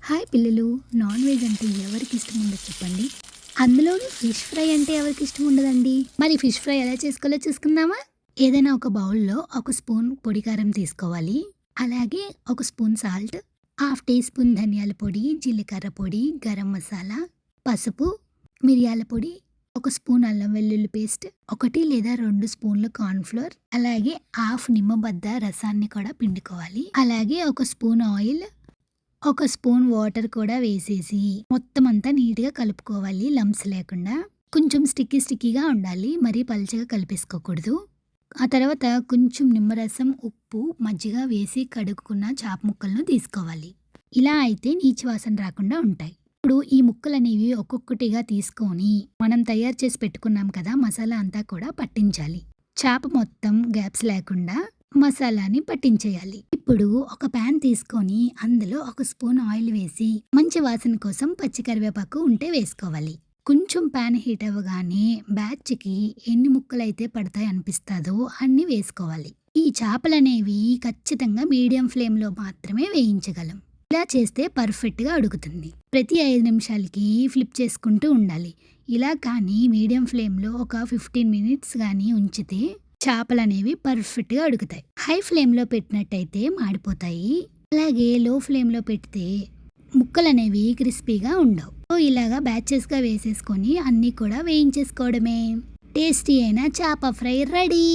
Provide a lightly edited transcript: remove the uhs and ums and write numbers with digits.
Hi పిల్లలు, non veg అంటే ఎవరికి ఇష్టం ఉండదు చెప్పండి. అందులోనూ ఫిష్ ఫ్రై అంటే ఎవరికి ఇష్టం ఉండదండి. మరి ఫిష్ ఫ్రై ఎలా చేసుకోవాలో చూసుకుందామా? ఏదైనా ఒక బౌల్లో ఒక స్పూన్ పొడి కారం తీసుకోవాలి. అలాగే ఒక spoon salt, half teaspoon ధనియాల పొడి, జీలకర్ర పొడి, గరం మసాలా, పసుపు, మిరియాల పొడి, ఒక స్పూన్ అల్లం వెల్లుల్లి పేస్ట్, 1 లేదా 2 స్పూన్లు కార్న్‌ఫ్లోర్, అలాగే హాఫ్ నిమ్మబద్ద రసాన్ని కూడా పిండుకోవాలి. అలాగే ఒక స్పూన్ ఆయిల్, ఒక స్పూన్ వాటర్ కూడా వేసేసి మొత్తం అంతా నీట్‌గా కలుపుకోవాలి లంప్స్ లేకుండా. కొంచెం స్టిక్కీగా ఉండాలి. మరీ పల్చగా కలిపేసుకోకూడదు. ఆ తర్వాత కొంచెం నిమ్మరసం, ఉప్పు, మజ్జిగ వేసి కడుక్కున్న చేప ముక్కలను తీసుకోవాలి. ఇలా అయితే నీచు వాసన రాకుండా ఉంటాయి. ఇప్పుడు ఈ ముక్కలనేవి ఒక్కొక్కటిగా తీసుకొని మనం తయారు చేసి పెట్టుకున్నాం కదా మసాలా అంతా కూడా పట్టించాలి. చేప మొత్తం గ్యాప్స్ లేకుండా మసాలాని పట్టించేయాలి. ఇప్పుడు ఒక ప్యాన్ తీసుకొని అందులో ఒక స్పూన్ ఆయిల్ వేసి మంచి వాసన కోసం పచ్చి కరివేపాకు ఉంటే వేసుకోవాలి. కొంచెం ప్యాన్ హీట్ అవ్వగానే బ్యాచ్కి ఎన్ని ముక్కలైతే పడతాయి అనిపిస్తుందో అన్ని వేసుకోవాలి. ఈ చేపలనేవి ఖచ్చితంగా మీడియం ఫ్లేమ్లో మాత్రమే వేయించగలం. ఇలా చేస్తే పర్ఫెక్ట్గా ఉడుకుతుంది. ప్రతి 5 నిమిషాలకి ఫ్లిప్ చేసుకుంటూ ఉండాలి. ఇలా కానీ మీడియం ఫ్లేమ్లో ఒక 15 మినిట్స్ కానీ ఉంచితే చేపలనేవి పర్ఫెక్ట్గా ఉడుకుతాయి. హై ఫ్లేమ్లో పెట్టినట్టయితే మాడిపోతాయి. అలాగే లో ఫ్లేమ్లో పెడితే ముక్కలనేవి క్రిస్పీగా ఉండవు. సో ఇలాగా బ్యాచెస్గా వేసేసుకొని అన్నీ కూడా వేయించేసుకోవడమే. టేస్టీ అయిన చేప ఫ్రై రెడీ.